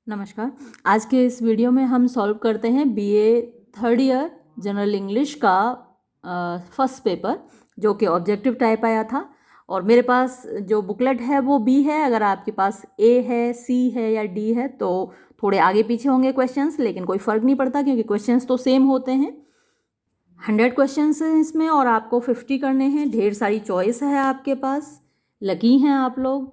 नमस्कार। आज के इस वीडियो में हम सॉल्व करते हैं BA third year general English का फर्स्ट पेपर, जो कि ऑब्जेक्टिव टाइप आया था। और मेरे पास जो बुकलेट है वो बी है। अगर आपके पास ए है, सी है या डी है तो थोड़े आगे पीछे होंगे क्वेश्चंस, लेकिन कोई फ़र्क नहीं पड़ता क्योंकि क्वेश्चंस तो सेम होते हैं। 100 क्वेश्चंस हैं इसमें और आपको 50 करने हैं। ढेर सारी चॉइस है आपके पास, लकी हैं आप लोग।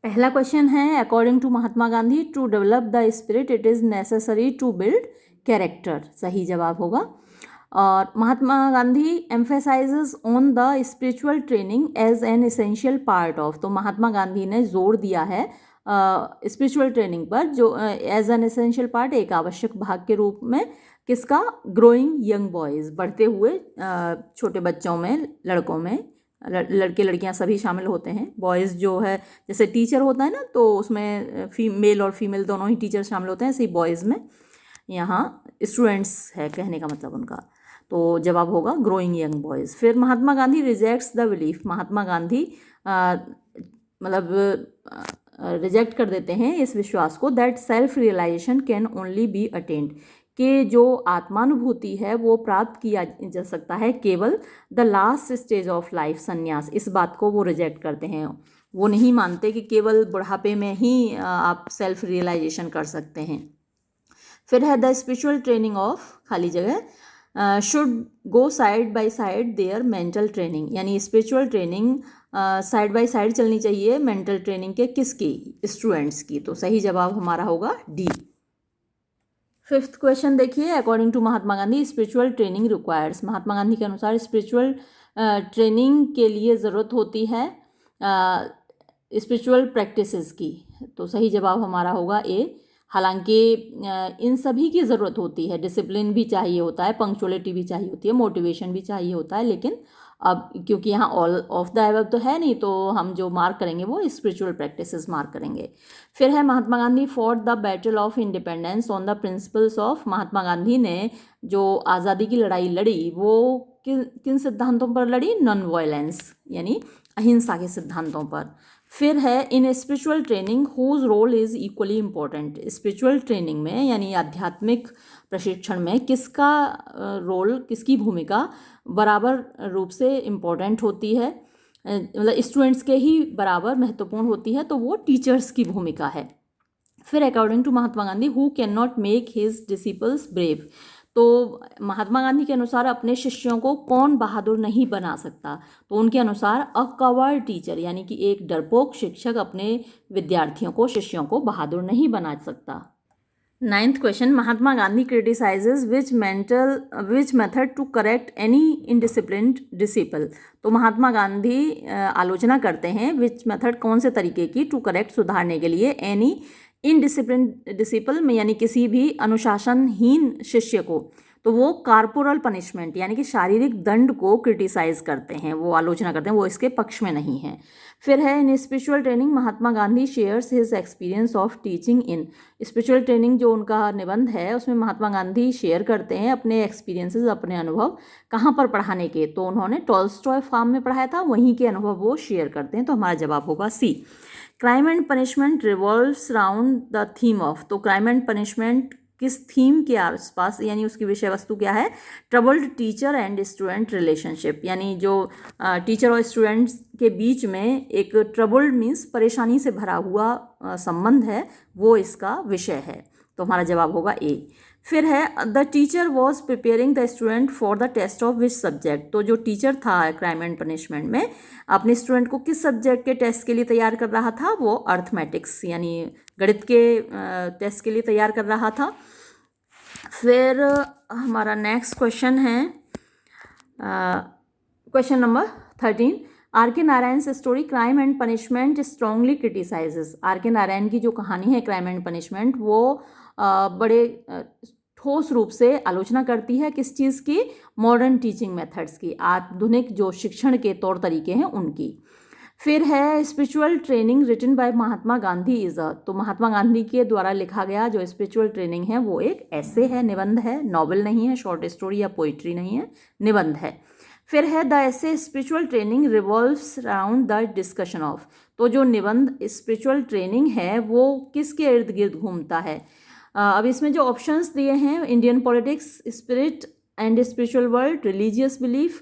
पहला क्वेश्चन है, according to Mahatma Gandhi, to develop the spirit it is necessary to build character. सही जवाब होगा। और Mahatma Gandhi emphasises on the spiritual training as an essential part of. तो महात्मा गांधी ने जोर दिया है स्पिरिचुअल ट्रेनिंग पर, जो एज एन एसेंशियल पार्ट, एक आवश्यक भाग के रूप में। किसका? ग्रोइंग यंग बॉयज़, बढ़ते हुए छोटे बच्चों में, लड़कों में। लड़के लड़कियां सभी शामिल होते हैं। बॉयज़ जो है, जैसे टीचर होता है ना, तो उसमें मेल और फीमेल दोनों ही टीचर शामिल होते हैं, ऐसे ही बॉयज़ में यहाँ स्टूडेंट्स है, कहने का मतलब उनका। तो जवाब होगा ग्रोइंग यंग बॉयज़। फिर Mahatma Gandhi rejects the belief. Mahatma Gandhi मतलब रिजेक्ट कर देते हैं इस विश्वास को, that self realisation can only be attained, कि जो आत्मानुभूति है वो प्राप्त किया जा सकता है केवल the last stage of life, संन्यास। इस बात को वो रिजेक्ट करते हैं। वो नहीं मानते कि केवल बुढ़ापे में ही आप सेल्फ रियलाइजेशन कर सकते हैं। फिर है द स्पिरिचुअल ट्रेनिंग ऑफ, खाली जगह, should go side by side their mental training, यानी spiritual training side by side चलनी चाहिए मेंटल ट्रेनिंग के। किसकी? स्टूडेंट्स की। तो सही जवाब हमारा होगा डी। फिफ्थ क्वेश्चन देखिए, according to Mahatma Gandhi spiritual training requires. Mahatma Gandhi के अनुसार स्पिरिचुअल ट्रेनिंग के लिए ज़रूरत होती है स्पिरिचुअल प्रैक्टिसेस की। तो सही जवाब हमारा होगा ए। हालांकि इन सभी की ज़रूरत होती है, डिसिप्लिन भी चाहिए होता है, पंक्चुअलिटी भी चाहिए होती है, मोटिवेशन भी चाहिए होता है, लेकिन अब क्योंकि यहाँ ऑल ऑफ द अबव तो है नहीं, तो हम जो मार्क करेंगे वो स्पिरिचुअल प्रैक्टिसेस मार्क करेंगे। फिर है Mahatma Gandhi for the battle of independence on the principles of. Mahatma Gandhi ने जो आज़ादी की लड़ाई लड़ी वो किन किन सिद्धांतों पर लड़ी? नॉन वायलेंस, यानी अहिंसा के सिद्धांतों पर। फिर है in spiritual training whose role is equally important. Spiritual training में यानी आध्यात्मिक प्रशिक्षण में किसका रोल, किसकी भूमिका बराबर रूप से इम्पोर्टेंट होती है, मतलब स्टूडेंट्स के ही बराबर महत्वपूर्ण होती है, तो वो टीचर्स की भूमिका है। फिर according to Mahatma Gandhi who can not make his disciples brave. तो महात्मा गांधी के अनुसार अपने शिष्यों को कौन बहादुर नहीं बना सकता? तो उनके अनुसार अ कवर्ड टीचर, यानी कि एक डरपोक शिक्षक अपने विद्यार्थियों को, शिष्यों को बहादुर नहीं बना सकता। 9th question, Mahatma Gandhi criticises which method to correct any indisciplined disciple. तो महात्मा गांधी आलोचना करते हैं विच मेथड, कौन से तरीके की, टू करेक्ट, सुधारने के लिए, एनी इनडिसिप्लिन डिसिपल में, यानी किसी भी अनुशासनहीन शिष्य को। तो वो कार्पोरल पनिशमेंट यानी कि शारीरिक दंड को क्रिटिसाइज करते हैं, वो आलोचना करते हैं, वो इसके पक्ष में नहीं है। फिर है in spiritual training Mahatma Gandhi shares his experience of teaching in. Spiritual training जो उनका निबंध है उसमें महात्मा गांधी शेयर करते हैं अपने एक्सपीरियंसेस, अपने अनुभव। कहाँ पर पढ़ाने के? तो उन्होंने टॉल्स्टॉय फार्म में पढ़ाया था, वहीं के अनुभव वो शेयर करते हैं। तो हमारा जवाब होगा C. Crime and punishment revolves round the theme of. तो क्राइम एंड पनिशमेंट किस थीम के आसपास, यानी उसकी विषय वस्तु क्या है? Troubled teacher and student relationship, यानी जो टीचर और स्टूडेंट्स के बीच में एक ट्रबल्ड मीन्स परेशानी से भरा हुआ संबंध है, वो इसका विषय है। तो हमारा जवाब होगा ए। फिर है the teacher was preparing the student for the test of which subject. तो जो टीचर था क्राइम एंड पनिशमेंट में अपने स्टूडेंट को किस सब्जेक्ट के टेस्ट के लिए तैयार कर रहा था? वो अर्थमेटिक्स यानी गणित के टेस्ट के लिए तैयार कर रहा था। फिर हमारा नेक्स्ट क्वेश्चन है question number 13, R K Narayan story crime and punishment strongly criticises. R K Narayan की जो कहानी है क्राइम एंड पनिशमेंट, वो बड़े ठोस रूप से आलोचना करती है किस चीज़ की? मॉडर्न टीचिंग मेथड्स की, आधुनिक जो शिक्षण के तौर तरीके हैं उनकी। फिर है spiritual training written by Mahatma Gandhi is a. तो महात्मा गांधी के द्वारा लिखा गया जो स्पिरिचुअल ट्रेनिंग है वो एक ऐसे है, निबंध है, नॉवेल नहीं है, शॉर्ट स्टोरी या पोइट्री नहीं है, निबंध है। फिर है द ऐसे spiritual training revolves around the discussion of. तो जो निबंध स्पिरिचुअल ट्रेनिंग है वो किसके इर्द गिर्द घूमता है? अब इसमें जो ऑप्शंस दिए हैं, Indian politics, spirit and spiritual world, religious belief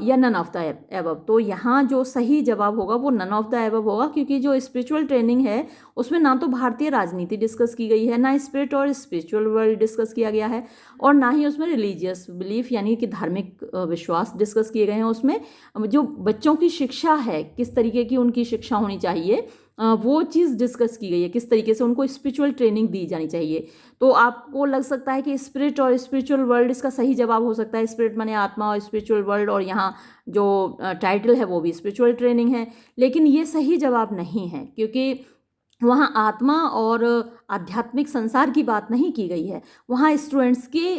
या नन ऑफ द एबव। तो यहाँ जो सही जवाब होगा वो नन ऑफ द एबव होगा, क्योंकि जो स्पिरिचुअल ट्रेनिंग है उसमें ना तो भारतीय राजनीति डिस्कस की गई है, ना स्पिरिट और स्पिरिचुअल वर्ल्ड डिस्कस किया गया है, और ना ही उसमें रिलीजियस बिलीफ यानी कि धार्मिक विश्वास डिस्कस किए गए हैं। उसमें जो बच्चों की शिक्षा है, किस तरीके की उनकी शिक्षा होनी चाहिए, वो चीज़ डिस्कस की गई है, किस तरीके से उनको स्पिरिचुअल ट्रेनिंग दी जानी चाहिए। तो आपको लग सकता है कि स्पिरिट और स्पिरिचुअल वर्ल्ड इसका सही जवाब हो सकता है। स्पिरिट माने आत्मा और स्पिरिचुअल वर्ल्ड, और यहाँ जो टाइटल है वो भी स्पिरिचुअल ट्रेनिंग है, लेकिन ये सही जवाब नहीं है, क्योंकि वहाँ आत्मा और आध्यात्मिक संसार की बात नहीं की गई है, वहाँ स्टूडेंट्स के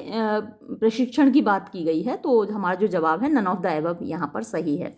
प्रशिक्षण की बात की गई है। तो हमारा जो जवाब है नन ऑफ द एबव यहाँ पर सही है।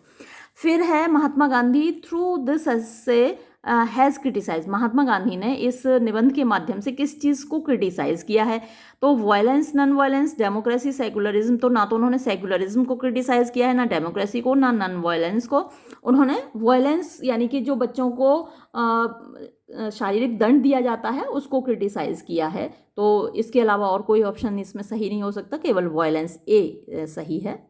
फिर है Mahatma Gandhi through this essay has criticise. Mahatma Gandhi ने इस निबंध के माध्यम से किस चीज़ को क्रिटिसाइज किया है? तो violence, non violence, democracy, secularism. तो ना तो उन्होंने सेकुलरिज्म को क्रिटिसाइज किया है, ना डेमोक्रेसी को, ना नॉन वायलेंस को। उन्होंने वायलेंस यानी कि जो बच्चों को शारीरिक दंड दिया जाता है उसको क्रिटिसाइज किया है। तो इसके अलावा और कोई ऑप्शन इसमें सही नहीं हो सकता, केवल वायलेंस ए सही है।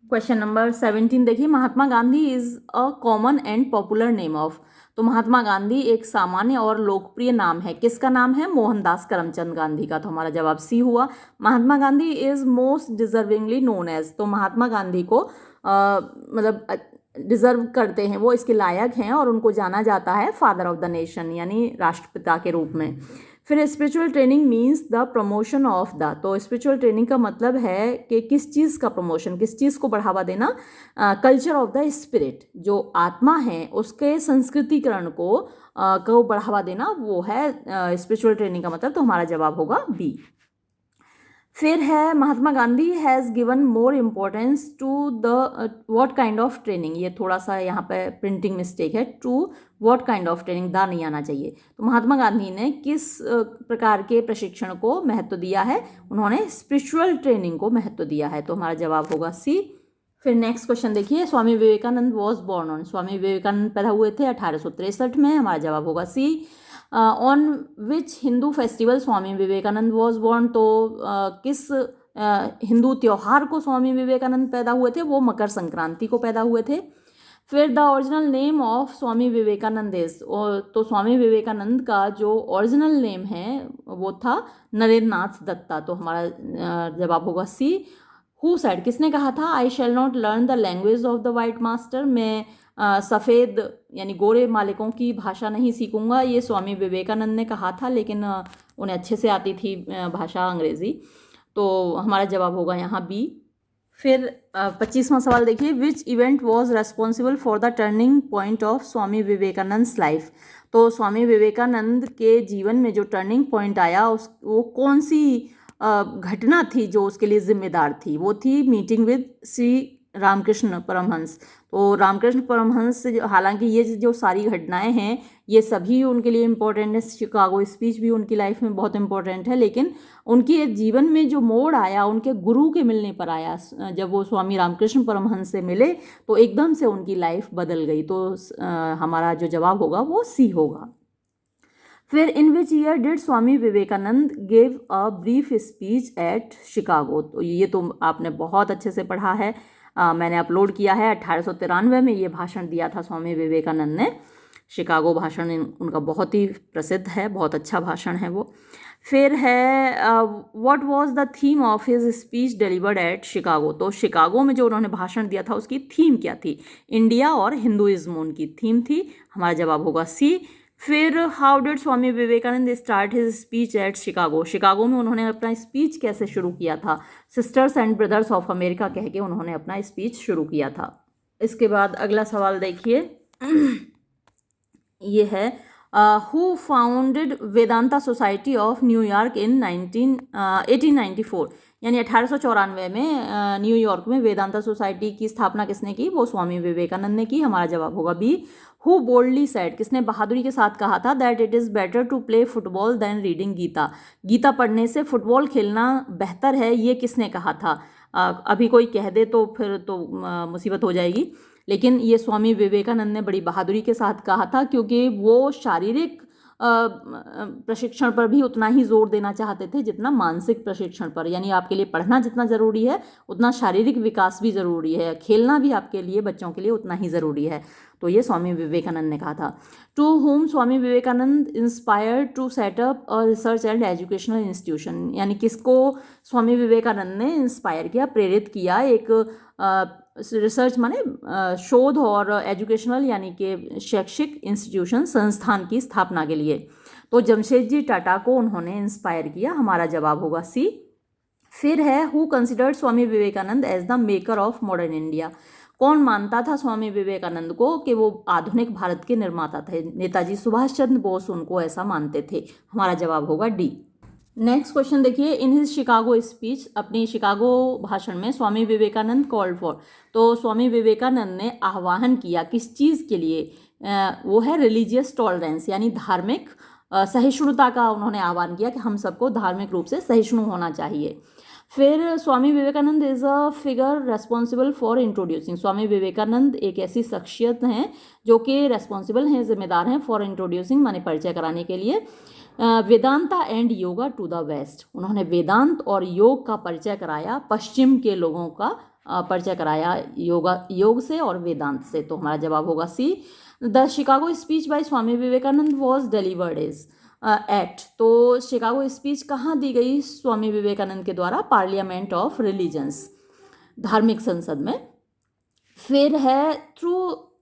क्वेश्चन नंबर 17 देखिए, Mahatma Gandhi is a common and popular name of. तो महात्मा गांधी एक सामान्य और लोकप्रिय नाम है, किसका नाम है? मोहनदास करमचंद गांधी का। तो हमारा जवाब सी हुआ। Mahatma Gandhi is most deservingly known as. तो महात्मा गांधी को मतलब डिजर्व करते हैं, वो इसके लायक हैं और उनको जाना जाता है फादर ऑफ द नेशन यानी राष्ट्रपिता के रूप में। फिर spiritual training means the promotion of the. तो स्पिरिचुअल ट्रेनिंग का मतलब है कि किस चीज़ का प्रमोशन, किस चीज़ को बढ़ावा देना? कल्चर ऑफ द स्पिरिट, जो आत्मा है उसके संस्कृतिकरण को बढ़ावा देना, वो है स्पिरिचुअल ट्रेनिंग का मतलब। तो हमारा जवाब होगा बी। फिर है Mahatma Gandhi has given more importance to the what kind of training. ये थोड़ा सा यहाँ पे प्रिंटिंग मिस्टेक है, to what kind of training, the नहीं आना चाहिए। तो महात्मा गांधी ने किस प्रकार के प्रशिक्षण को महत्व दिया है? उन्होंने स्पिरिचुअल ट्रेनिंग को महत्व दिया है। तो हमारा जवाब होगा सी। फिर नेक्स्ट क्वेश्चन देखिए, Swami Vivekananda was born on. Swami Vivekananda पैदा हुए थे 1863 में। हमारा जवाब होगा C. On which Hindu festival Swami Vivekananda was born. तो किस हिंदू त्यौहार को स्वामी विवेकानंद पैदा हुए थे? वो मकर संक्रांति को पैदा हुए थे। फिर the original name of Swami Vivekananda is. तो स्वामी विवेकानंद का जो ओरिजिनल नेम है वो था नरेंद्र नाथ दत्ता। तो हमारा जवाब होगा सी। हु सेड, किसने कहा था? I shall not learn the language of the white master. मैं सफ़ेद यानी गोरे मालिकों की भाषा नहीं सीखूंगा, ये स्वामी विवेकानंद ने कहा था, लेकिन उन्हें अच्छे से आती थी भाषा अंग्रेज़ी। तो हमारा जवाब होगा यहाँ बी। फिर 25वां सवाल देखिए, which event was responsible for the turning point of Swami Vivekananda life. तो स्वामी विवेकानंद के जीवन में जो टर्निंग पॉइंट आया वो कौन सी घटना थी जो उसके लिए जिम्मेदार थी? वो थी मीटिंग विद श्री रामकृष्ण परमहंस। तो रामकृष्ण परमहंस से हालांकि ये जो सारी घटनाएं हैं ये सभी उनके लिए इम्पोर्टेंट है, शिकागो स्पीच भी उनकी लाइफ में बहुत इम्पोर्टेंट है, लेकिन उनके जीवन में जो मोड़ आया उनके गुरु के मिलने पर आया। जब वो स्वामी रामकृष्ण परमहंस से मिले तो एकदम से उनकी लाइफ बदल गई। तो हमारा जो जवाब होगा वो सी होगा। फिर in which year did Swami Vivekananda give a brief speech at Chicago. तो ये तो आपने बहुत अच्छे से पढ़ा है, मैंने अपलोड किया है। 1893 में ये भाषण दिया था स्वामी विवेकानंद ने। शिकागो भाषण उनका बहुत ही प्रसिद्ध है, बहुत अच्छा भाषण है वो। फिर है what was the theme of his speech delivered eight Chicago. तो शिकागो में जो उन्होंने भाषण दिया था उसकी थीम क्या थी? इंडिया और हिंदुइज्म उनकी थीम थी। हमारा जवाब होगा सी। फिर how did Swami Vivekananda start his speech at Chicago. Chicago में उन्होंने अपना स्पीच कैसे शुरू किया था? Sisters and brothers of America कह के उन्होंने अपना स्पीच शुरू किया था। इसके बाद अगला सवाल देखिए, ये है who founded Vedanta society of New York इन 1894। यानी 1894 में न्यूयॉर्क में वेदांता सोसाइटी की स्थापना किसने की? वो स्वामी विवेकानंद ने की। हमारा जवाब होगा बी। हु बोल्डली सेड, किसने बहादुरी के साथ कहा था that it is better to play football than reading Gita. Gita पढ़ने से फुटबॉल खेलना बेहतर है, ये किसने कहा था? अभी कोई कह दे तो फिर तो मुसीबत हो जाएगी, लेकिन ये स्वामी विवेकानंद ने बड़ी बहादुरी के साथ कहा था, क्योंकि वो शारीरिक प्रशिक्षण पर भी उतना ही जोर देना चाहते थे जितना मानसिक प्रशिक्षण पर। यानी आपके लिए पढ़ना जितना ज़रूरी है उतना शारीरिक विकास भी ज़रूरी है, खेलना भी आपके लिए, बच्चों के लिए उतना ही ज़रूरी है। तो ये स्वामी विवेकानंद ने कहा था। To whom Swami Vivekananda inspired to set up a research and educational institution, यानी किसको स्वामी विवेकानंद ने इंस्पायर किया, प्रेरित किया एक रिसर्च माने शोध और एजुकेशनल यानी कि शैक्षिक इंस्टीट्यूशन संस्थान की स्थापना के लिए। तो जमशेदजी टाटा को उन्होंने इंस्पायर किया। हमारा जवाब होगा सी। फिर है who considered Swami Vivekananda as the maker of modern India, कौन मानता था स्वामी विवेकानंद को कि वो आधुनिक भारत के निर्माता थे? नेताजी सुभाष चंद्र बोस उनको ऐसा मानते थे। हमारा जवाब होगा डी। नेक्स्ट क्वेश्चन देखिए, इन हिज शिकागो स्पीच, अपनी शिकागो भाषण में स्वामी विवेकानंद कॉल्ड फॉर, तो स्वामी विवेकानंद ने आह्वान किया किस चीज़ के लिए? वो है रिलीजियस टॉलरेंस, यानी धार्मिक सहिष्णुता का उन्होंने आह्वान किया कि हम सबको धार्मिक रूप से सहिष्णु होना चाहिए। फिर Swami Vivekananda is a figure responsible for introducing, Swami Vivekananda एक ऐसी शख्सियत हैं जो कि रेस्पॉन्सिबल हैं, जिम्मेदार हैं फॉर इंट्रोड्यूसिंग माने परिचय कराने के लिए Vedanta and yoga to the west, उन्होंने वेदांत और योग का परिचय कराया, पश्चिम के लोगों का परिचय कराया योग से और वेदांत से। तो हमारा जवाब होगा C. The Chicago speech by Swami Vivekananda was delivered is at, तो शिकागो स्पीच कहाँ दी गई स्वामी विवेकानंद के द्वारा? पार्लियामेंट ऑफ रिलीजन्स, धार्मिक संसद में। फिर है through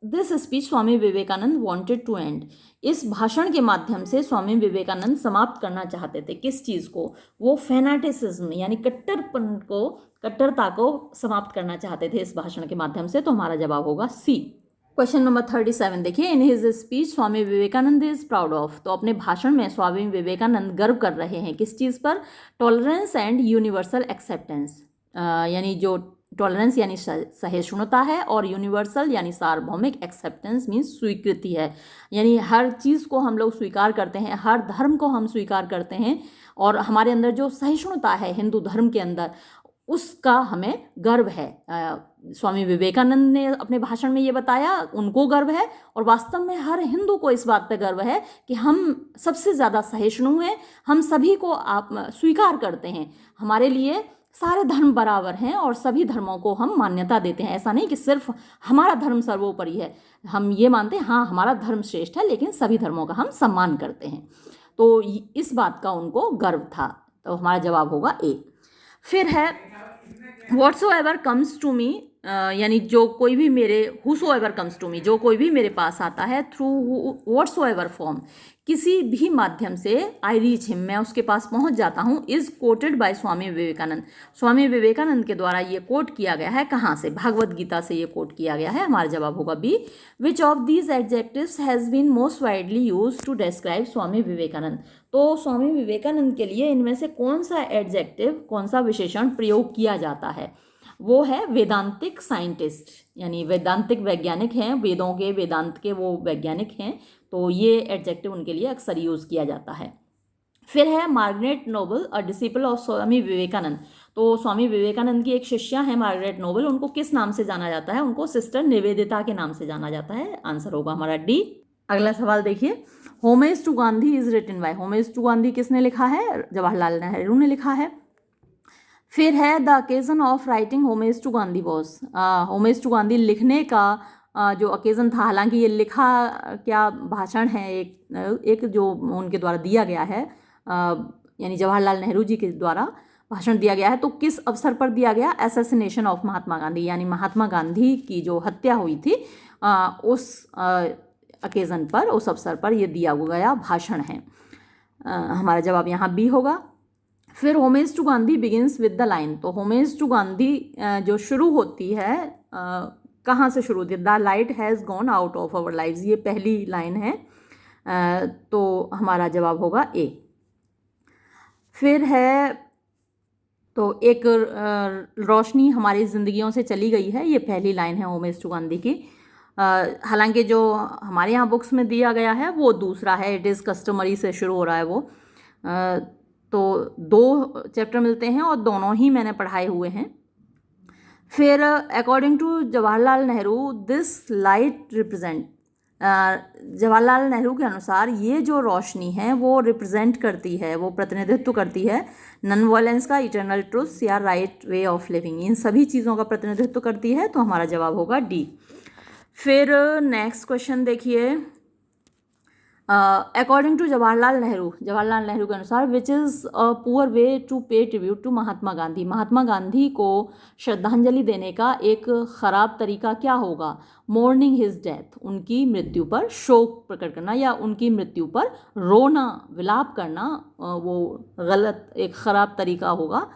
this speech Swami Vivekananda wanted to end, इस भाषण के माध्यम से स्वामी विवेकानंद समाप्त करना चाहते थे किस चीज़ को? वो फैनाटिसिज्म यानी कट्टरपन को, कट्टरता को समाप्त करना चाहते थे इस भाषण के माध्यम से। तो हमारा जवाब होगा सी। क्वेश्चन नंबर 37 देखिए, in his speech Swami Vivekananda is proud of, तो अपने भाषण में स्वामी विवेकानंद गर्व कर रहे हैं किस चीज़ पर? टॉलरेंस एंड यूनिवर्सल एक्सेप्टेंस, यानी जो टॉलरेंस यानी सहिष्णुता है और यूनिवर्सल यानी सार्वभौमिक एक्सेप्टेंस मीन्स स्वीकृति है, यानी हर चीज़ को हम लोग स्वीकार करते हैं, हर धर्म को हम स्वीकार करते हैं और हमारे अंदर जो सहिष्णुता है हिंदू धर्म के अंदर उसका हमें गर्व है। स्वामी विवेकानंद ने अपने भाषण में ये बताया, उनको गर्व है और वास्तव में हर हिंदू को इस बात पर गर्व है कि हम सबसे ज़्यादा सहिष्णु हैं, हम सभी को आप स्वीकार करते हैं, हमारे लिए सारे धर्म बराबर हैं और सभी धर्मों को हम मान्यता देते हैं। ऐसा नहीं कि सिर्फ हमारा धर्म सर्वोपरि है, हम ये मानते हैं हाँ हमारा धर्म श्रेष्ठ है लेकिन सभी धर्मों का हम सम्मान करते हैं। तो इस बात का उनको गर्व था। तो हमारा जवाब होगा ए। फिर है व्हाट्सोएवर कम्स टू मी, यानी जो कोई भी मेरे, हुसोएवर कम्स टू मी, जो कोई भी मेरे पास आता है, थ्रू व्हाट्सोएवर फॉर्म, किसी भी माध्यम से, आई रीच हिम, मैं उसके पास पहुंच जाता हूं, is coated bye Swami Vivekananda, Swami Vivekananda के द्वारा ये कोट किया गया है कहाँ से? भागवत गीता से ये कोट किया गया है। हमारा जवाब होगा B. Which of these adjectives has been most widely use to describe Swami Vivekananda, तो स्वामी विवेकानंद के लिए इनमें से कौन सा एडजेक्टिव, कौन सा विशेषण प्रयोग किया जाता है? वो है वेदांतिक साइंटिस्ट, यानी वैदांतिक वैज्ञानिक हैं, वेदों के वेदांत के वो वैज्ञानिक हैं, तो ये एडजेक्टिव उनके लिए अक्सर यूज़ किया जाता है। फिर है Margaret Noble, a disciple of Swami Vivekananda, तो स्वामी विवेकानंद की एक शिष्या है मार्गरेट नोबल, उनको किस नाम से जाना जाता है? उनको सिस्टर निवेदिता के नाम से जाना जाता है। आंसर होगा हमारा डी। अगला सवाल देखिए, homage to Gandhi is written by, homage to Gandhi किसने लिखा है? जवाहरलाल नेहरू ने लिखा है। फिर है the occasion of writing homage to Gandhi was, homage to Gandhi लिखने का जो ओकेजन था, हालांकि ये लिखा क्या भाषण है, एक जो उनके द्वारा दिया गया है, यानी जवाहरलाल नेहरू जी के द्वारा भाषण दिया गया है, तो किस अवसर पर दिया गया? असैसिनेशन ऑफ महात्मा गांधी, यानी महात्मा गांधी की जो हत्या हुई थी उस ओकेजन पर, उस अवसर पर ये दिया गया भाषण है। हमारा जवाब यहाँ बी होगा। फिर homage to Gandhi begins with the line, तो होमेज टू गांधी जो शुरू होती है कहाँ से शुरू होती है? The light has gone out of our lives, ये पहली लाइन है, तो हमारा जवाब होगा ए। फिर है तो एक रोशनी हमारी ज़िंदगियों से चली गई है, ये पहली लाइन है होमेज टू गांधी की। हालांकि जो हमारे यहाँ बुक्स में दिया गया है वो दूसरा है, इट इज़ कस्टमरी से शुरू हो रहा है वो। तो 2 चैप्टर मिलते हैं और दोनों ही मैंने पढ़ाए हुए हैं। फिर according to Jawaharlal Nehru this light represent, Jawaharlal Nehru के अनुसार ये जो रोशनी है वो रिप्रेजेंट करती है, वो प्रतिनिधित्व करती है नॉन वायलेंस का, इटर्नल ट्रुथ या राइट वे ऑफ लिविंग, इन सभी चीज़ों का प्रतिनिधित्व करती है। तो हमारा जवाब होगा डी। फिर नेक्स्ट क्वेश्चन देखिए, अकॉर्डिंग टू जवाहरलाल नेहरू के अनुसार which is a poor way to pay tribute to Mahatma Gandhi, Mahatma Gandhi को श्रद्धांजलि देने का एक ख़राब तरीका क्या होगा? मोर्निंग हिज डेथ, उनकी मृत्यु पर शोक प्रकट करना या उनकी मृत्यु पर रोना, विलाप करना, वो गलत एक ख़राब तरीका होगा।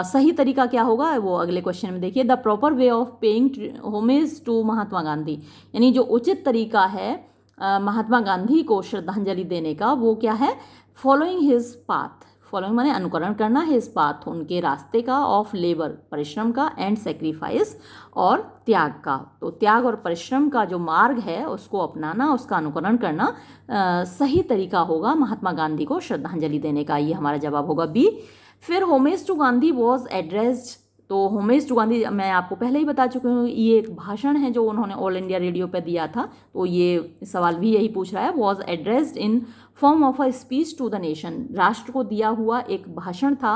सही तरीका क्या होगा वो अगले क्वेश्चन में देखिए। The proper way of paying homage to Mahatma Gandhi, यानी जो उचित तरीका है महात्मा गांधी को श्रद्धांजलि देने का, वो क्या है? फॉलोइंग हिज पाथ, फॉलोइंग माने अनुकरण करना, हिज पाथ उनके रास्ते का, ऑफ लेबर परिश्रम का, एंड सेक्रीफाइस और त्याग का। तो त्याग और परिश्रम का जो मार्ग है उसको अपनाना, उसका अनुकरण करना सही तरीका होगा महात्मा गांधी को श्रद्धांजलि देने का। ये हमारा जवाब होगा बी। फिर homage to Gandhi was addressed, तो होमेज टू गांधी मैं आपको पहले ही बता चुकी हूँ, ये एक भाषण है जो उन्होंने ऑल इंडिया रेडियो पे दिया था। तो ये सवाल भी यही पूछ रहा है, was addressed in form of a speech to the nation, राष्ट्र को दिया हुआ एक भाषण था।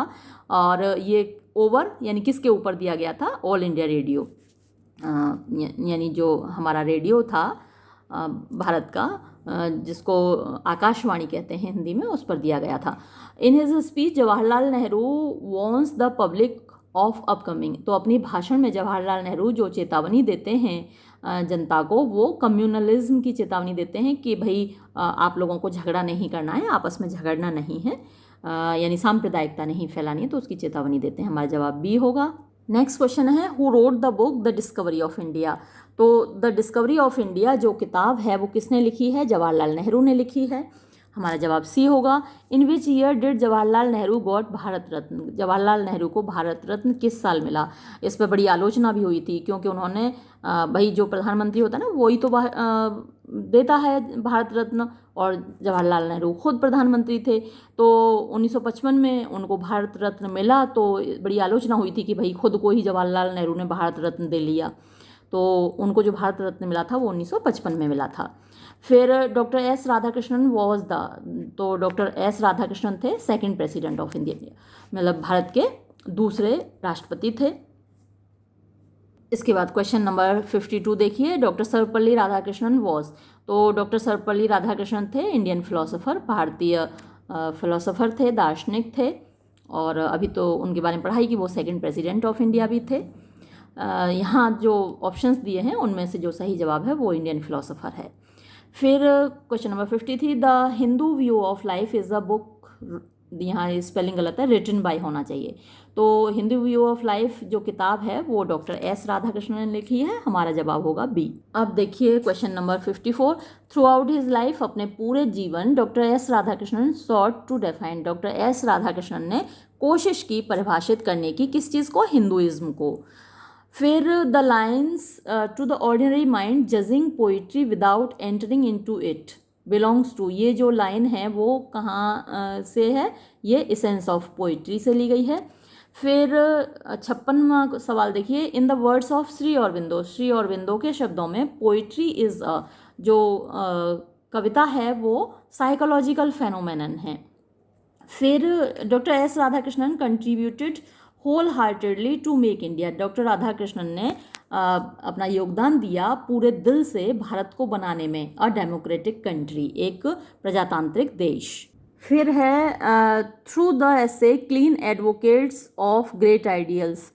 और ये ओवर यानी किसके ऊपर दिया गया था? ऑल इंडिया रेडियो, यानी जो हमारा रेडियो था भारत का, जिसको आकाशवाणी कहते हैं हिंदी में, उस पर दिया गया था। इन his speech Jawaharlal Nehru wants the public of upcoming, तो अपनी भाषण में जवाहरलाल नेहरू जो चेतावनी देते हैं जनता को, वो कम्युनलिज्म की चेतावनी देते हैं कि भाई आप लोगों को झगड़ा नहीं करना है, आपस में झगड़ना नहीं है, यानी सांप्रदायिकता नहीं फैलानी है, तो उसकी चेतावनी देते हैं। हमारा जवाब बी होगा। नेक्स्ट क्वेश्चन है, who wrote the book the discovery of India, तो द डिस्कवरी ऑफ इंडिया जो किताब है वो किसने लिखी है? जवाहरलाल नेहरू ने लिखी है। हमारा जवाब सी होगा। In which year did Jawaharlal Nehru got Bharat Ratna, Jawaharlal Nehru को भारत रत्न किस साल मिला? इस पर बड़ी आलोचना भी हुई थी, क्योंकि उन्होंने भाई जो प्रधानमंत्री होता है ना वही तो देता है भारत रत्न, और जवाहरलाल नेहरू खुद प्रधानमंत्री थे। तो 1955 में उनको भारत रत्न मिला, तो बड़ी आलोचना हुई थी कि भाई खुद को ही जवाहरलाल नेहरू ने भारत रत्न दे लिया। तो उनको जो भारत रत्न मिला था वो 1955 में मिला था। फिर doctor S Radhakrishnan was the, तो डॉक्टर एस राधाकृष्णन थे सेकंड प्रेसिडेंट ऑफ इंडिया, मतलब भारत के दूसरे राष्ट्रपति थे। इसके बाद क्वेश्चन नंबर 52 देखिए, डॉक्टर सर्वपल्ली राधाकृष्णन वॉज, तो डॉक्टर सर्वपल्ली राधाकृष्णन थे इंडियन फिलोसोफर, भारतीय फिलोसोफर थे, दार्शनिक थे, और अभी तो उनके बारे में पढ़ाई की, वो सेकंड प्रेसिडेंट ऑफ इंडिया भी थे। यहाँ जो ऑप्शंस दिए हैं उनमें से जो सही जवाब है वो इंडियन फिलोसोफर है। फिर question number 53, the Hindu view of life is a book, यहाँ स्पेलिंग गलत है, रिटन बाय होना चाहिए। तो हिंदू व्यू ऑफ लाइफ जो किताब है वो डॉक्टर एस राधाकृष्णन ने लिखी है। हमारा जवाब होगा बी। अब देखिए question number 54, throughout his life, अपने पूरे जीवन doctor S Radhakrishnan sought to define, doctor S Radhakrishnan ने कोशिश की परिभाषित करने की, किस चीज़ को? हिंदुइज्म को। फिर the lines to the ordinary mind judging poetry without entering into it belongs to, ये जो लाइन है वो कहाँ से है? ये एसेंस ऑफ पोइट्री से ली गई है। फिर 56वां सवाल देखिए, in the words of Shri Aurobindo, Shri Aurobindo के शब्दों में पोइट्री इज़ अ, जो कविता है वो साइकोलॉजिकल फेनोमेनन है। फिर doctor S Radhakrishnan contributed whole heartedly to make India, doctor Radhakrishnan ने अपना योगदान दिया पूरे दिल से भारत को बनाने में, अ डेमोक्रेटिक कंट्री, एक प्रजातांत्रिक देश। फिर है through the essay clean advocates of great ideals,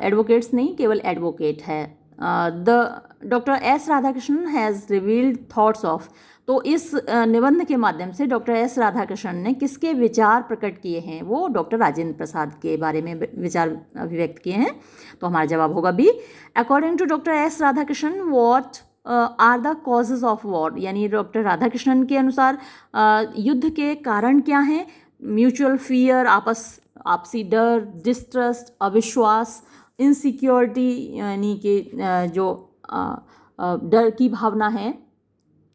advocates नहीं केवल एडवोकेट है। The doctor S Radhakrishnan has revealed thoughts of, तो इस निबंध के माध्यम से डॉक्टर एस राधाकृष्णन ने किसके विचार प्रकट किए हैं? वो डॉक्टर राजेंद्र प्रसाद के बारे में विचार अभिव्यक्त किए हैं। तो हमारा जवाब होगा B. According to doctor S Radhakrishnan what are the causes of war, यानी डॉक्टर राधाकृष्णन के अनुसार युद्ध के कारण क्या हैं? म्यूचुअल फियर, आपसी डर, डिस्ट्रस्ट, अविश्वास, इनसिक्योरिटी, यानी कि जो डर की भावना है,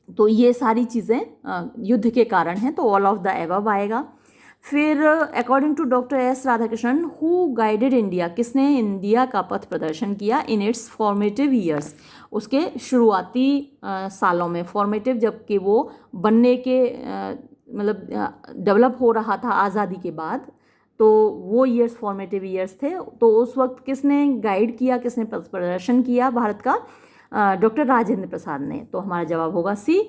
तो ये सारी चीज़ें युद्ध के कारण हैं, तो ऑल ऑफ द एबव आएगा। फिर according to doctor S Radhakrishnan, who guided India, किसने इंडिया का पथ प्रदर्शन किया इन इट्स फॉर्मेटिव ईयर्स, उसके शुरुआती सालों में, फॉर्मेटिव जबकि वो बनने के मतलब डेवलप हो रहा था आज़ादी के बाद, तो वो ईयर्स फॉर्मेटिव ईयर्स थे। तो उस वक्त किसने गाइड किया, किसने पथ प्रदर्शन किया भारत का? डॉक्टर राजेंद्र प्रसाद ने। तो हमारा जवाब होगा सी।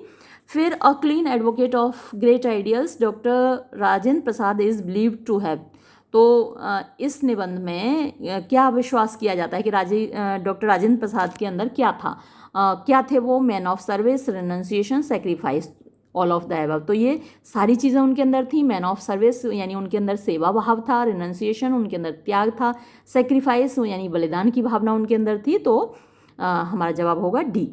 फिर a clean advocate of great ideals doctor Rajendra Prasad is believed to have, तो इस निबंध में क्या विश्वास किया जाता है कि डॉक्टर राजेंद्र प्रसाद के अंदर क्या था? क्या थे वो? Man of service, renunciation, sacrifice, all of the above. तो ये सारी चीज़ें उनके अंदर थी। मैन ऑफ सर्विस यानी उनके अंदर सेवा भाव था, रिनंसिएशन उनके अंदर त्याग था, सेक्रीफाइस यानी बलिदान की भावना उनके अंदर थी। तो हमारा जवाब होगा डी।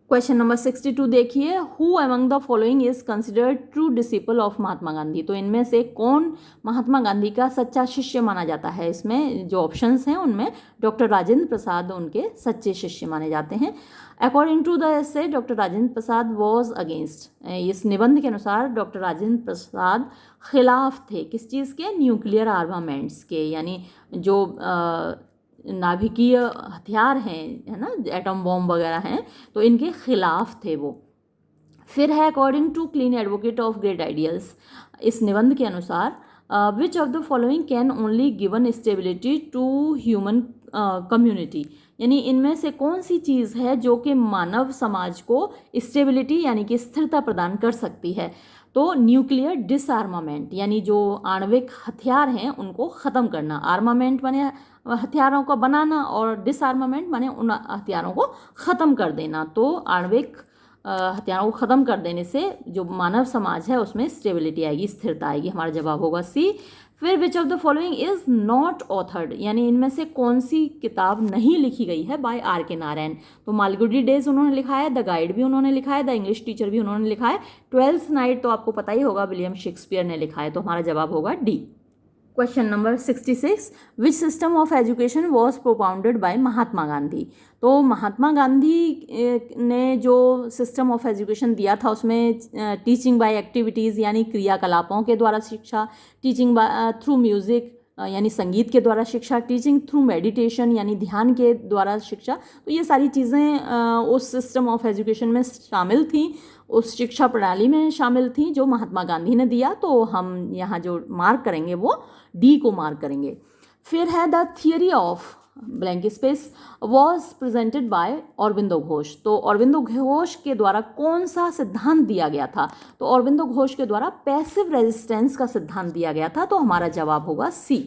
क्वेश्चन नंबर 62 देखिए, who among the following is considered true disciple of Mahatma Gandhi, तो इनमें से कौन महात्मा गांधी का सच्चा शिष्य माना जाता है? इसमें जो ऑप्शंस हैं उनमें डॉक्टर राजेंद्र प्रसाद उनके सच्चे शिष्य माने जाते हैं। According to the essay doctor Rajendra Prasad was against, इस निबंध के अनुसार डॉक्टर राजेंद्र प्रसाद खिलाफ थे किस चीज़ के? न्यूक्लियर आर्मामेंट्स के, यानी जो नाभिकीय हथियार हैं, है ना, एटम बॉम्ब वगैरह हैं, तो इनके खिलाफ थे वो। फिर है according to clean advocate of great ideals, इस निबंध के अनुसार which of the following can only given stability to human community, यानी इनमें से कौन सी चीज़ है जो कि मानव समाज को स्टेबिलिटी यानी कि स्थिरता प्रदान कर सकती है? तो न्यूक्लियर डिसआर्मामेंट, यानी जो आणविक हथियार हैं उनको ख़त्म करना। आर्मामेंट माने हथियारों का बनाना और डिसआर्मामेंट माने उन हथियारों को ख़त्म कर देना। तो आणविक हथियारों को ख़त्म कर देने से जो मानव समाज है उसमें स्टेबिलिटी आएगी, स्थिरता आएगी। हमारा जवाब होगा सी। फिर which of the following is not authored, यानी इनमें से कौन सी किताब नहीं लिखी गई है बाय आर के नारायण? तो मालगुडी डेज उन्होंने लिखा है, द गाइड भी उन्होंने लिखा है, द इंग्लिश टीचर भी उन्होंने लिखा है, ट्वेल्थ नाइट तो आपको पता ही होगा विलियम शेक्सपियर ने लिखा है। तो हमारा जवाब होगा D. Question number 66, which system of education was propounded by Mahatma Gandhi, तो महात्मा गांधी ने जो सिस्टम ऑफ एजुकेशन दिया था उसमें टीचिंग बाय एक्टिविटीज़ यानी क्रियाकलापों के द्वारा शिक्षा, टीचिंग थ्रू म्यूज़िक यानी संगीत के द्वारा शिक्षा, टीचिंग थ्रू मेडिटेशन यानी ध्यान के द्वारा शिक्षा, तो ये सारी चीज़ें उस सिस्टम ऑफ एजुकेशन में शामिल थी, उस शिक्षा प्रणाली में शामिल थी जो महात्मा गांधी ने दिया। तो हम यहाँ जो मार्क करेंगे वो डी को मार्क करेंगे। फिर है the theory of blank space was presented by Aurobindo Ghosh, तो औरबिंदो घोष के द्वारा कौन सा सिद्धांत दिया गया था? तो औरबिंदो घोष के द्वारा पैसिव रेजिस्टेंस का सिद्धांत दिया गया था। तो हमारा जवाब होगा सी।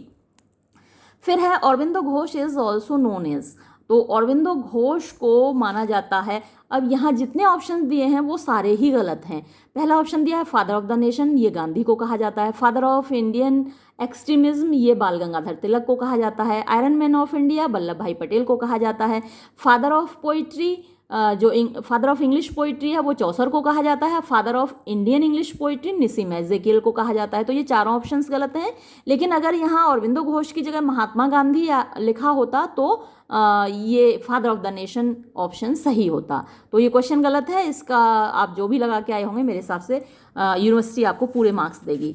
फिर है Aurobindo Ghosh is also known as, तो औरबिंदो घोष को माना जाता है, अब यहाँ जितने ऑप्शन दिए हैं वो सारे ही गलत हैं। पहला ऑप्शन दिया है फादर ऑफ द नेशन, ये गांधी को कहा जाता है। फादर ऑफ इंडियन एक्सट्रीमिज्म, ये बाल गंगाधर तिलक को कहा जाता है। Iron man of India, Vallabh Bhai Patel को कहा जाता है। Father of poetry, father of English poetry है वो चौसर को कहा जाता है। Father of Indian English poetry Nissim Ezekiel को कहा जाता है। तो ये चारों ऑप्शंस गलत हैं, लेकिन अगर यहाँ औरबिंदो घोष की जगह महात्मा गांधी लिखा होता तो ये father of the nation option सही होता। तो ये क्वेश्चन गलत है, इसका आप जो भी लगा के आए होंगे मेरे हिसाब से यूनिवर्सिटी आपको पूरे मार्क्स देगी।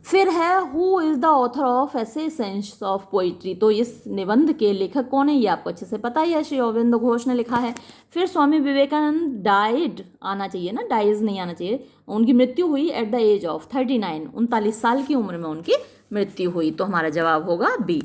फिर है who is the author of ऐसे सेंस ऑफ पोइट्री, तो इस निबंध के लेखक कौन है ये आपको अच्छे से पता ही है, श्री औरबिंदो घोष ने लिखा है। फिर स्वामी विवेकानंद डाइड आना चाहिए ना, डाइज नहीं आना चाहिए, उनकी मृत्यु हुई एट द एज ऑफ 39, 39 साल की उम्र में उनकी मृत्यु हुई। तो हमारा जवाब होगा बी।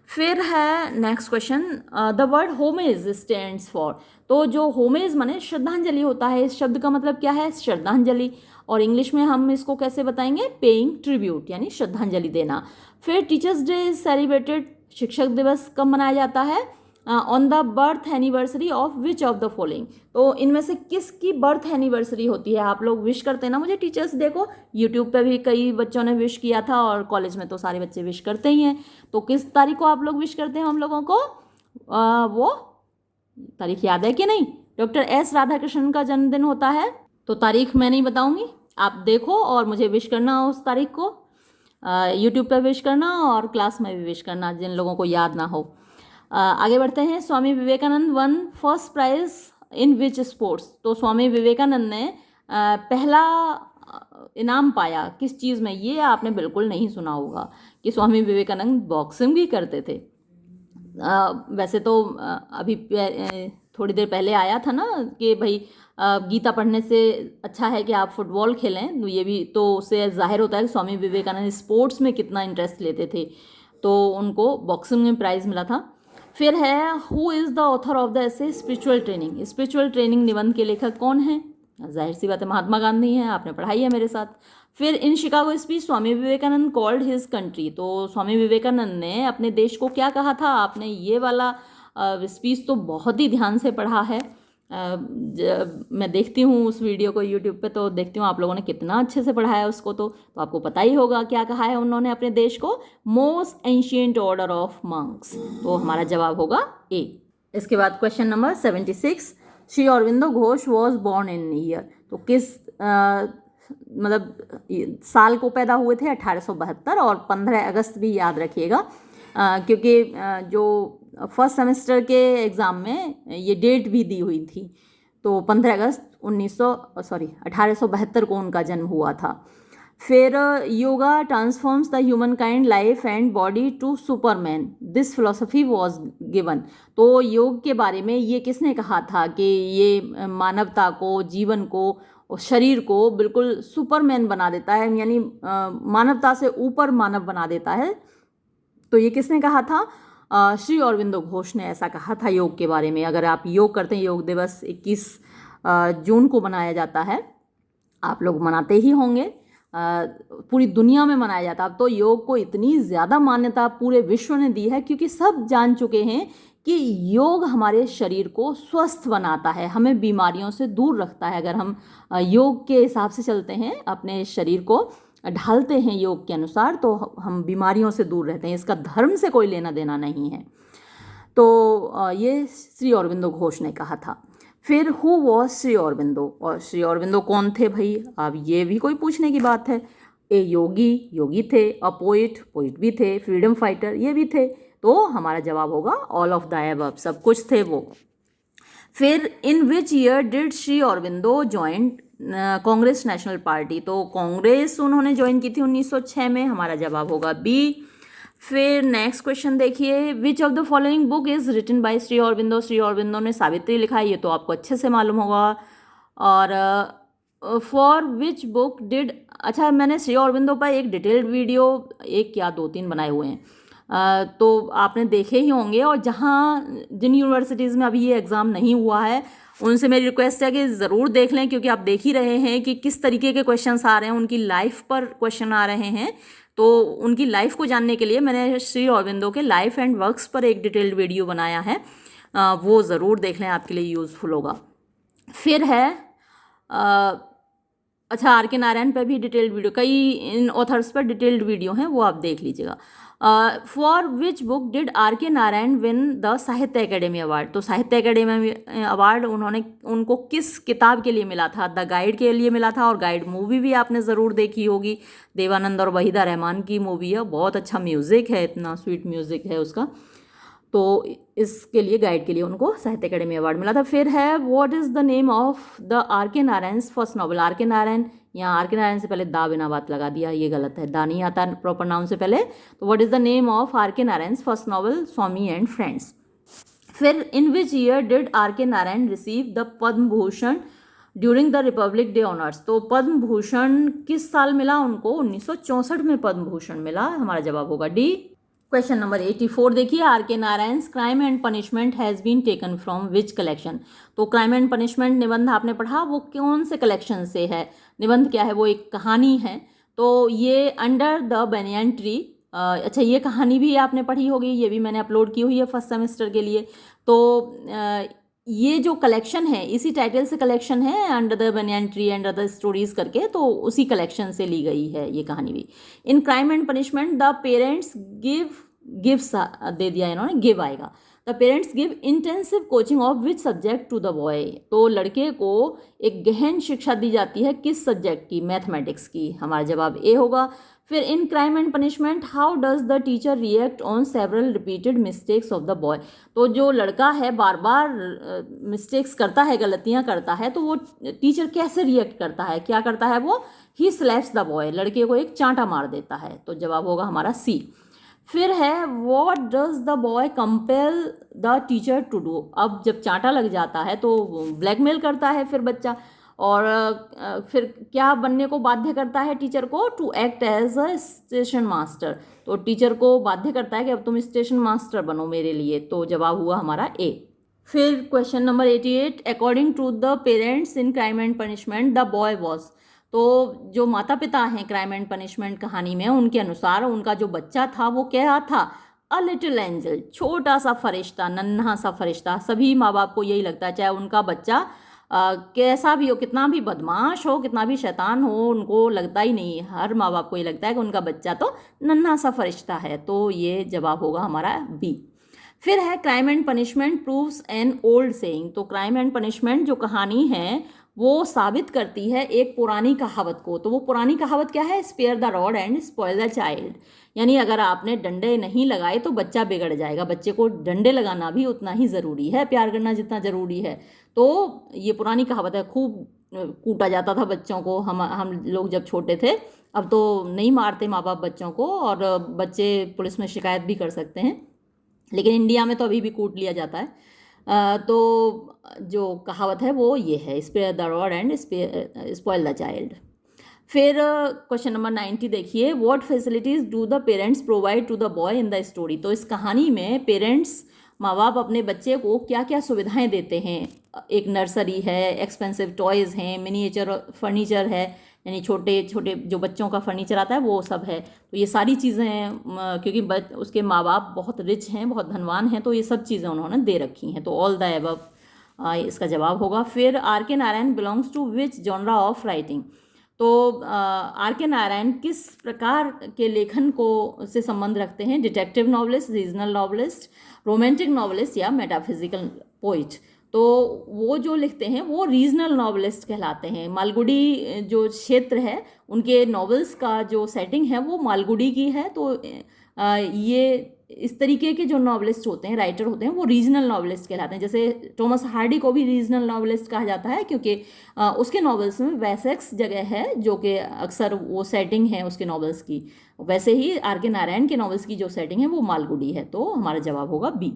फिर है next question, the word homage stands for, तो जो होमेज माने श्रद्धांजलि होता है, इस शब्द का मतलब क्या है? श्रद्धांजलि, और इंग्लिश में हम इसको कैसे बताएंगे? पेइंग ट्रिब्यूट यानी श्रद्धांजलि देना। फिर टीचर्स डे इज सेलिब्रेटेड, शिक्षक दिवस कब मनाया जाता है? On the birth anniversary of which of the following, तो इनमें से किसकी बर्थ एनिवर्सरी होती है? आप लोग विश करते हैं ना मुझे टीचर्स डे को, यूट्यूब पे भी कई बच्चों ने विश किया था और कॉलेज में तो सारे बच्चे विश करते ही हैं। तो किस तारीख को आप लोग विश करते हैं हम लोगों को? वो तारीख याद है कि नहीं? डॉक्टर एस राधाकृष्णन का जन्मदिन होता है, तो तारीख मैं नहीं बताऊंगी, आप देखो और मुझे विश करना उस तारीख को, यूट्यूब पे विश करना और क्लास में भी विश करना जिन लोगों को याद ना हो। आगे बढ़ते हैं। Swami Vivekananda won first prize in which sports, तो स्वामी विवेकानंद ने पहला इनाम पाया किस चीज़ में, ये आपने बिल्कुल नहीं सुना होगा कि स्वामी विवेकानंद बॉक्सिंग भी करते थे। वैसे तो अभी थोड़ी देर पहले आया था ना कि भाई गीता पढ़ने से अच्छा है कि आप फुटबॉल खेलें, तो ये भी तो उससे जाहिर होता है कि स्वामी विवेकानंद स्पोर्ट्स में कितना इंटरेस्ट लेते थे, तो उनको बॉक्सिंग में प्राइज़ मिला था। फिर है who is the author of the ऐसे स्पिरिचुअल ट्रेनिंग। स्पिरिचुअल ट्रेनिंग निबंध के लेखक कौन है? जाहिर सी बात है महात्मा गांधी हैं, आपने पढ़ाई है मेरे साथ। फिर in Chicago speech Swami Vivekananda called his country, तो स्वामी विवेकानंद ने अपने देश को क्या कहा था? आपने ये वाला स्पीच तो बहुत ही ध्यान से पढ़ा है। मैं देखती हूँ उस वीडियो को यूट्यूब पे, तो देखती हूँ आप लोगों ने कितना अच्छे से पढ़ा है उसको, तो आपको पता ही होगा क्या कहा है उन्होंने अपने देश को। Most ancient order of monks, तो हमारा जवाब होगा ए। इसके बाद question number 76, Shri Aurobindo Ghosh was born in year, तो किस मतलब साल को पैदा हुए थे? 1872, और 15 अगस्त भी याद रखिएगा, क्योंकि जो फर्स्ट सेमेस्टर के एग्ज़ाम में ये डेट भी दी हुई थी, तो 15 अगस्त 1872 को उनका जन्म हुआ था। फिर yoga transforms the human kind life and body to superman, this philosophy was given, तो योग के बारे में ये किसने कहा था कि ये मानवता को, जीवन को और शरीर को बिल्कुल सुपरमैन बना देता है, यानी मानवता से ऊपर मानव बना देता है, तो ये किसने कहा था? श्री अरविंदो घोष ने ऐसा कहा था योग के बारे में। अगर आप योग करते हैं, योग दिवस 21 जून को मनाया जाता है, आप लोग मनाते ही होंगे, पूरी दुनिया में मनाया जाता है। अब तो योग को इतनी ज़्यादा मान्यता पूरे विश्व ने दी है, क्योंकि सब जान चुके हैं कि योग हमारे शरीर को स्वस्थ बनाता है, हमें बीमारियों से दूर रखता है। अगर हम योग के हिसाब से चलते हैं, अपने शरीर को ढालते हैं योग के अनुसार, तो हम बीमारियों से दूर रहते हैं। इसका धर्म से कोई लेना देना नहीं है। तो ये श्री अरविंदो घोष ने कहा था। फिर हु वॉज श्री अरविंदो, और श्री अरविंदो कौन थे भाई? अब ये भी कोई पूछने की बात है। ए योगी थे, अ पोइट भी थे, फ्रीडम फाइटर ये भी थे, तो हमारा जवाब होगा ऑल ऑफ द अबव, सब कुछ थे वो। फिर in which year did Shri Aurobindo join Congress national party, तो कांग्रेस उन्होंने ज्वाइन की थी 1906 में, हमारा जवाब होगा बी। फिर नेक्स्ट क्वेश्चन देखिए, which of the following book is written by Shri Aurobindo. Shri Aurobindo ने सावित्री लिखा है, ये तो आपको अच्छे से मालूम होगा। और फॉर विच बुक डिड, अच्छा मैंने श्री अरविंदो पर एक डिटेल्ड वीडियो, एक या 2-3 बनाए हुए हैं, तो आपने देखे ही होंगे। और जिन यूनिवर्सिटीज़ में अभी ये एग्ज़ाम नहीं हुआ है, उनसे मेरी रिक्वेस्ट है कि ज़रूर देख लें, क्योंकि आप देख ही रहे हैं कि किस तरीके के क्वेश्चंस आ रहे हैं, उनकी लाइफ पर क्वेश्चन आ रहे हैं। तो उनकी लाइफ को जानने के लिए मैंने श्री अरविंदो के लाइफ एंड वर्क्स पर एक डिटेल्ड वीडियो बनाया है, वो ज़रूर देख लें, आपके लिए यूज़फुल होगा। फिर है अच्छा आर के नारायण पर भी डिटेल्ड वीडियो, कई इन ऑथर्स पर डिटेल्ड वीडियो हैं, वो आप देख लीजिएगा। For which book did R K Narayan win the साहित्य अकेडमी अवार्ड, तो साहित्य अकेडमी अवार्ड उनको किस किताब के लिए मिला था? द गाइड के लिए मिला था, और गाइड मूवी भी आपने ज़रूर देखी होगी, देवानंद और वहीदा रहमान की मूवी है, बहुत अच्छा म्यूज़िक है, इतना स्वीट म्यूज़िक है उसका, तो इसके लिए गाइड के लिए उनको साहित्य अकेडमी अवार्ड मिला था। फिर है what is the name of the R K Narayan first novel. Are K Narayan, यहाँ आर के नारायण से पहले दा बिना बात लगा दिया, ये गलत है, दा नहीं आता प्रॉपर नाउन से पहले। तो what is the name of R K Narayan first novel Swami and friends. फिर in which year did R K Narayan receive the Padma Bhushan during the republic day honours, तो पद्म भूषण किस साल मिला उनको? 1964 में पद्म भूषण मिला, हमारा जवाब होगा डी। क्वेश्चन नंबर 84 देखिए, R K Narayan crime and punishment has been taken from which collection, तो क्राइम एंड पनिशमेंट निबंध आपने पढ़ा, वो कौन से कलेक्शन से है? निबंध क्या है? वो एक कहानी है, तो ये अंडर द बैनियन ट्री, अच्छा ये कहानी भी आपने पढ़ी होगी, ये भी मैंने अपलोड की हुई है फर्स्ट सेमेस्टर के लिए। तो ये जो कलेक्शन है, इसी टाइटल से कलेक्शन है, under the banyan tree and other stories करके, तो उसी कलेक्शन से ली गई है ये कहानी भी। In crime and punishment the parents gives दे दिया इन्होंने, गिव आएगा। The parents give intensive coaching of which subject to the boy, तो लड़के को एक गहन शिक्षा दी जाती है किस सब्जेक्ट की? मैथमेटिक्स की, हमारा जवाब ए होगा। फिर इन crime and punishment how does the teacher react on several repeated mistakes of the boy, तो जो लड़का है बार बार मिस्टेक्स करता है, गलतियां करता है, तो वो टीचर कैसे रिएक्ट करता है? क्या करता है वो? ही स्लैप्स द बॉय, लड़के को एक चांटा मार देता है, तो जवाब होगा हमारा सी। फिर है what does the boy compel the teacher to do. अब जब चांटा लग जाता है तो ब्लैकमेल करता है फिर बच्चा, और फिर क्या बनने को बाध्य करता है टीचर को, to act as a station master. तो टीचर को बाध्य करता है कि अब तुम स्टेशन मास्टर बनो मेरे लिए, तो जवाब हुआ हमारा ए। फिर question number 88, according to the parents in crime and punishment the boy was. तो जो माता पिता हैं क्राइम एंड पनिशमेंट कहानी में, उनके अनुसार उनका जो बच्चा था वो क्या था, अ लिटिल एंजल, छोटा सा फरिश्ता, नन्हा सा फरिश्ता। सभी माँ बाप को यही लगता है, चाहे उनका बच्चा कैसा भी हो, कितना भी बदमाश हो, कितना भी शैतान हो, उनको लगता ही नहीं, हर माँ बाप को ये लगता है कि उनका बच्चा तो नन्हा सा फरिश्ता है, तो ये जवाब होगा हमारा बी। फिर है crime and punishment proves an old saying. तो क्राइम एंड पनिशमेंट जो कहानी है वो साबित करती है एक पुरानी कहावत को। तो वो पुरानी कहावत क्या है, spare the rod and spoil the child. यानी अगर आपने डंडे नहीं लगाए तो बच्चा बिगड़ जाएगा, बच्चे को डंडे लगाना भी उतना ही ज़रूरी है, प्यार करना जितना ज़रूरी है। तो ये पुरानी कहावत है, खूब कूटा जाता था बच्चों को, हम लोग जब छोटे थे। अब तो नहीं मारते माँ बाप बच्चों को, और बच्चे पुलिस में शिकायत भी कर सकते हैं, लेकिन इंडिया में तो अभी भी कूट लिया जाता है। तो जो कहावत है वो ये है, spare the rod and spoil the child. फिर क्वेश्चन नंबर 90 देखिए, what facilities do the parents provide to the boy in the story. तो इस कहानी में पेरेंट्स, माँ बाप अपने बच्चे को क्या क्या सुविधाएं देते हैं। एक नर्सरी है, एक्सपेंसिव टॉयज़ हैं, मिनिएचर फर्नीचर है, यानी छोटे छोटे जो बच्चों का फर्नीचर आता है वो सब है। तो ये सारी चीज़ें हैं, क्योंकि उसके माँ बाप बहुत रिच हैं, बहुत धनवान हैं, तो ये सब चीज़ें उन्होंने दे रखी हैं, तो ऑल द एबव इसका जवाब होगा। फिर R K Narayan belongs to which genre of writing. तो आर के नारायण किस प्रकार के लेखन को से संबंध रखते हैं, detective novelist, regional novelist, romantic novelist या मेटाफिजिकल पोइट। तो वो जो लिखते हैं वो रीजनल नॉवलिस्ट कहलाते हैं। मालगुडी जो क्षेत्र है, उनके नॉवेल्स का जो सेटिंग है वो मालगुडी की है। तो ये इस तरीके के जो नॉवलिस्ट होते हैं, राइटर होते हैं, वो रीजनल नॉवलिस्ट कहलाते हैं। जैसे टॉमस हार्डी को भी रीजनल नॉवलिस्ट कहा जाता है, क्योंकि उसके नॉवेल्स में वेसेक्स जगह है, जो कि अक्सर वो सेटिंग है उसके नॉवेल्स की। वैसे ही आर के नारायण के नॉवेल्स की जो सेटिंग है वो मालगुडी है, तो हमारा जवाब होगा B.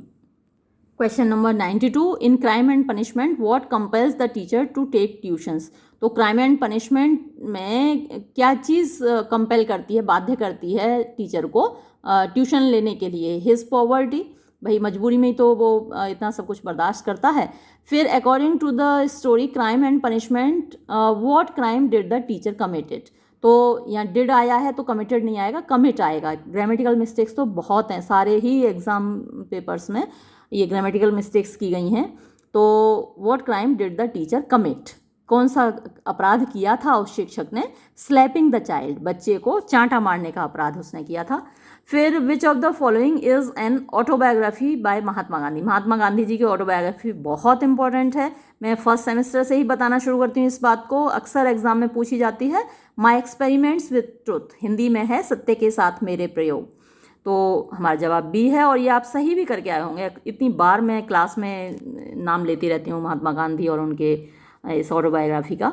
Question number 92, in crime and punishment what compels the teacher to take tuitions. तो क्राइम एंड पनिशमेंट में क्या चीज़ कंपेल करती है, बाध्य करती है टीचर को ट्यूशन लेने के लिए, हिज पॉवर्टी, भाई मजबूरी में ही तो वो इतना सब कुछ बर्दाश्त करता है। फिर according to the story crime and punishment what crime did the teacher committed. तो यहाँ डिड आया है तो कमिटेड नहीं आएगा, कमिट आएगा। ग्रामेटिकल मिस्टेक्स तो बहुत हैं, सारे ही एग्जाम पेपर्स में ये ग्रामेटिकल मिस्टेक्स की गई हैं। तो what crime did the teacher commit, कौन सा अपराध किया था उस शिक्षक ने, स्लैपिंग द चाइल्ड, बच्चे को चांटा मारने का अपराध उसने किया था। फिर which of the following is an autobiography by Mahatma Gandhi. Mahatma Gandhi ji की ऑटोबायोग्राफी बहुत इंपॉर्टेंट है, मैं फर्स्ट सेमेस्टर से ही बताना शुरू करती हूँ इस बात को, अक्सर एग्जाम में पूछी जाती है। My experiments with truth, Hindi में है सत्य के साथ मेरे प्रयोग। तो हमारा जवाब बी है, और ये आप सही भी करके आए होंगे, इतनी बार मैं क्लास में नाम लेती रहती हूँ महात्मा गांधी और उनके इस ऑटोबायोग्राफी का।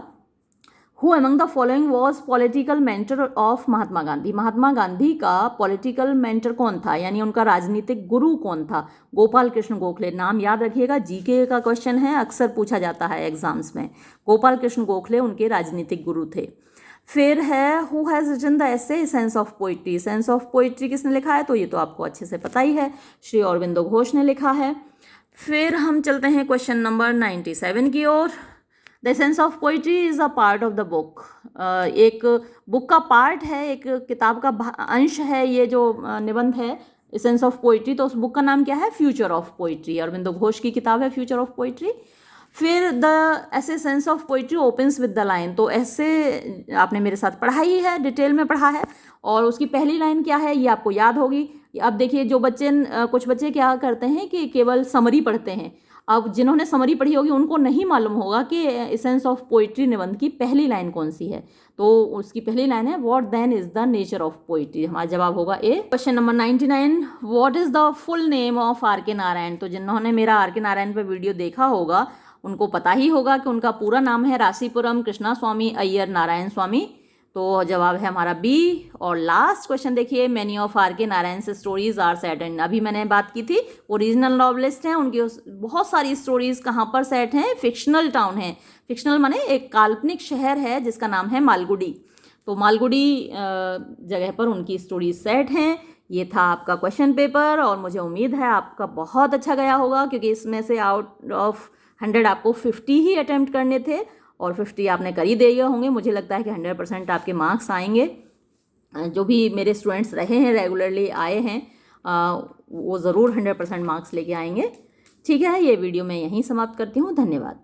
Who among the following was political mentor of Mahatma Gandhi. Mahatma Gandhi का पॉलिटिकल मेंटर कौन था, यानी उनका राजनीतिक गुरु कौन था, गोपाल कृष्ण गोखले। नाम याद रखिएगा, जीके का क्वेश्चन है, अक्सर पूछा जाता है एग्जाम्स में। गोपाल कृष्ण गोखले उनके राजनीतिक गुरु थे। फिर है who has written the essay sense of poetry. Sense of poetry किसने लिखा है, तो ये तो आपको अच्छे से पता ही है, श्री अरविंदो घोष ने लिखा है। फिर हम चलते हैं क्वेश्चन नंबर 97 की ओर। The sense of poetry is a part of the book. एक बुक का पार्ट है, एक किताब का अंश है ये जो निबंध है सेंस ऑफ पोइट्री। तो उस बुक का नाम क्या है, future of poetry, Aurobindo Ghosh की किताब है फ्यूचर ऑफ पोइट्री। फिर द ऐसे sense of poetry opens with the line. तो ऐसे आपने मेरे साथ पढ़ा ही है, डिटेल में पढ़ा है, और उसकी पहली लाइन क्या है ये आपको याद होगी। अब देखिए, जो बच्चे कुछ बच्चे क्या करते हैं कि केवल समरी पढ़ते हैं। अब जिन्होंने समरी पढ़ी होगी उनको नहीं मालूम होगा कि एसेंस ऑफ पोइट्री निबंध की पहली लाइन कौन सी है। तो उसकी पहली लाइन है what then is the nature of poetry. हमारा जवाब होगा A. Question number 99, what is the full name of R K Narayan. तो जिन्होंने मेरा आर के नारायण पर वीडियो देखा होगा उनको पता ही होगा कि उनका पूरा नाम है रासीपुरम कृष्णा स्वामी अय्यर नारायण स्वामी तो जवाब है हमारा बी। और लास्ट क्वेश्चन देखिए, many of R K Narayan से स्टोरीज आर सेट इन, अभी मैंने बात की थी ओरिजिनल नॉवलिस्ट हैं, उनकी बहुत सारी स्टोरीज कहाँ पर सेट हैं, फिक्शनल टाउन है। फिक्शनल माने एक काल्पनिक शहर है जिसका नाम है मालगुडी, तो मालगुडी जगह पर उनकी स्टोरीज सेट हैं। ये था आपका क्वेश्चन पेपर और मुझे उम्मीद है आपका बहुत अच्छा गया होगा, क्योंकि इसमें से आउट ऑफ 100 आपको 50 ही अटेम्प्ट करने थे और 50 आपने कर ही दिए होंगे। मुझे लगता है कि 100% आपके मार्क्स आएंगे। जो भी मेरे स्टूडेंट्स रहे हैं, रेगुलरली आए हैं, वो ज़रूर 100% मार्क्स लेके आएंगे। ठीक है, ये वीडियो मैं यहीं समाप्त करती हूँ। धन्यवाद।